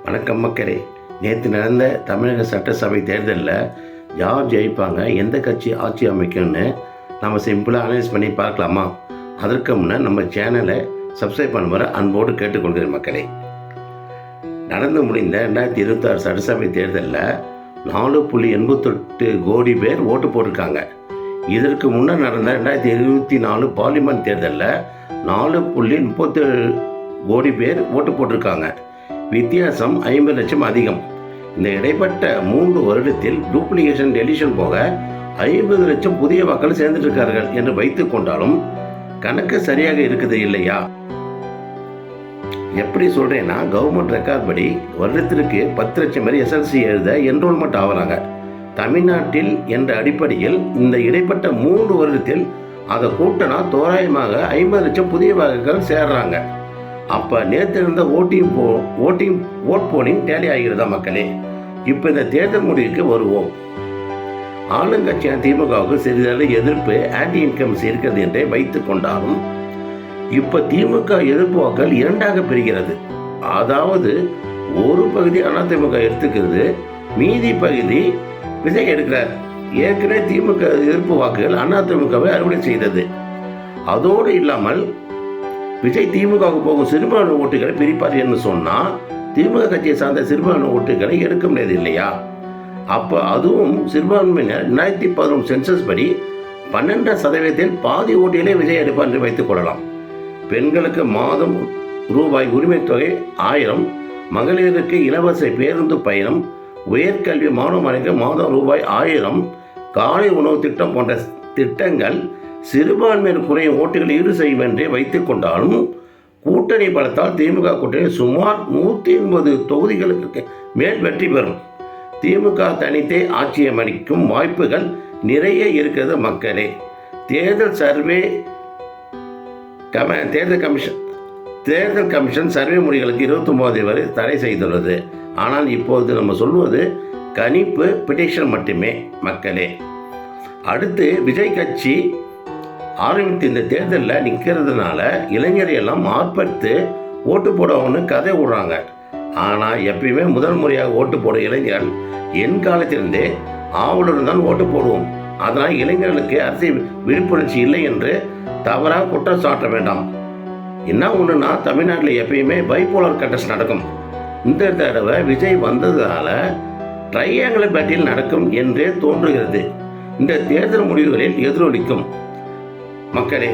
வணக்கம் மக்களே. நேற்று நடந்த தமிழக சட்டசபை தேர்தலில் யார் ஜெயிப்பாங்க, எந்த கட்சி ஆட்சி அமைக்கும்னு நம்ம சிம்பிளாக அனலைஸ் பண்ணி பார்க்கலாமா? அதற்கு முன்னே நம்ம சேனலை சப்ஸ்கிரைப் பண்ணுற அன்போடு கேட்டுக்கொள்கிறேன் மக்களே. நடந்து முடிந்த 2026 சட்டசபை தேர்தலில் 4.88 கோடி பேர் ஓட்டு போட்டிருக்காங்க. இதற்கு முன்னர் நடந்த 2024 பார்லிமெண்ட் தேர்தலில் 4.37 கோடி பேர் ஓட்டு போட்டிருக்காங்க. வித்தியாசம் 50 லட்சம் அதிகம். இந்த இடைப்பட்ட 3 வருடத்தில் டூப்ளிகேஷன் டெலிஷன் போக 50 லட்சம் புதிய வாக்கள் சேர்ந்துட்டு இருக்கார்கள் என்று வைத்துக் கொண்டாலும் கணக்கு சரியாக இருக்குது இல்லையா? எப்படி சொல்றேன்னா, கவர்மெண்ட் ரெக்கார்ட் படி வருடத்திற்கு 10 லட்சம் பேர் SLC எழுத என்ரோல்மெண்ட் ஆகிறாங்க. தமிழ்நாட்டில் என்ற அடிப்படையில் இந்த இடைப்பட்ட 3 வருடத்தில் அதை கூட்டினா தோராயமாக 50 லட்சம் புதிய வாக்குகள் சேர்றாங்க. அப்போ நேற்று இருந்த ஓட் போலிங் டேலி ஆகிறதா மக்களே? இப்போ இந்த தேர்தல் முடிவுக்கு வருவோம். ஆளுங்கட்சியான திமுகவுக்கு சிறிதளவு எதிர்ப்பு ஆன்டி இன்கம்ஸ் இருக்கிறது என்றே வைத்துக் கொண்டாலும் இப்போ திமுக எதிர்ப்பு வாக்கள் 2ஆக பிரிகிறது. அதாவது ஒரு பகுதி அதிமுக எடுத்துக்கிறது, மீதி பகுதி விஜய் எடுக்கிறார். ஏற்கனவே திமுக எதிர்ப்பு வாக்குகள் அதிமுகவை அறுவடை செய்தது. அதோடு இல்லாமல் விஜய் திமுகவுக்கு போகும் சிறுபான்மை ஓட்டுகளை பிரிப்பார் என்று சொன்னால் திமுக கட்சியை சார்ந்த சிறுபான்மை ஓட்டுகளை எடுக்க முடியாது இல்லையா? அப்போ அதுவும் சிறுபான்மையினர் 2011 சென்சஸ் படி 12% பாதி ஓட்டுகளை விஜய் எடுப்பார் என்று வைத்துக் கொள்ளலாம். பெண்களுக்கு மாதம் ரூபாய் உரிமை தொகை 1000, மகளிருக்கு இலவச பேருந்து பயணம், உயர்கல்வி மாணவர்களுக்கு மாதம் ரூபாய் 1000, காலை உணவு திட்டம் போன்ற திட்டங்கள் சிறுபான்மையினர் குறையும் ஓட்டுகளை ஈடு செய்யும் என்றே வைத்துக் கொண்டாலும் கூட்டணி பலத்தால் திமுக கூட்டணி சுமார் 180 தொகுதிகளுக்கு மேல் வெற்றி பெறும். திமுக தனித்தே ஆட்சி அமைக்கும் வாய்ப்புகள் நிறைய இருக்கிறது மக்களே. தேர்தல் கமிஷன் சர்வே முடிவுகளுக்கு 29 வரை தடை செய்துள்ளது. ஆனால் இப்போது நம்ம சொல்வது கணிப்பு, பிடிஷன் மட்டுமே மக்களே. அடுத்து விஜய் கட்சி ஆரம்பித்து இந்த தேர்தலில் நிற்கிறதுனால இளைஞரையெல்லாம் ஆர்ப்பரித்து ஓட்டு போடணும்னு கதை விடுறாங்க. ஆனால் எப்பயுமே முதல் முறையாக ஓட்டு போடும் இளைஞர்கள் என் காலத்திலிருந்தே ஆவலுடன் தான் ஓட்டு போடுவோம். அதனால் இளைஞர்களுக்கு அரசியல் விழிப்புணர்ச்சி இல்லை என்று தவறாக குற்றம் சாட்ட வேண்டாம். என்ன ஒன்றுனா, தமிழ்நாட்டில் எப்பயுமே பைபோலார் கண்டஸ்ட் நடக்கும். இந்த தடவை விஜய் வந்ததால ட்ரையாங்குலர் பேட்டில் நடக்கும் என்றே தோன்றுகிறது. இந்த தேர்தல் முடிவுகளில் எதிரொலிக்கும் மக்களே.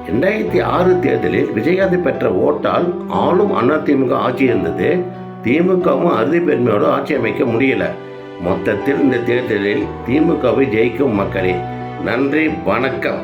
2006 தேர்தலில் விஜயகாந்த் பெற்ற ஓட்டால் ஆளும் அதிமுக ஆட்சி இருந்தது. திமுகவும் அறுதி பெருமையோடு ஆட்சி அமைக்க முடியல. மொத்தத்தில் இந்த தேர்தலில் திமுகவை ஜெயிக்கும் மக்களே. நன்றி, வணக்கம்.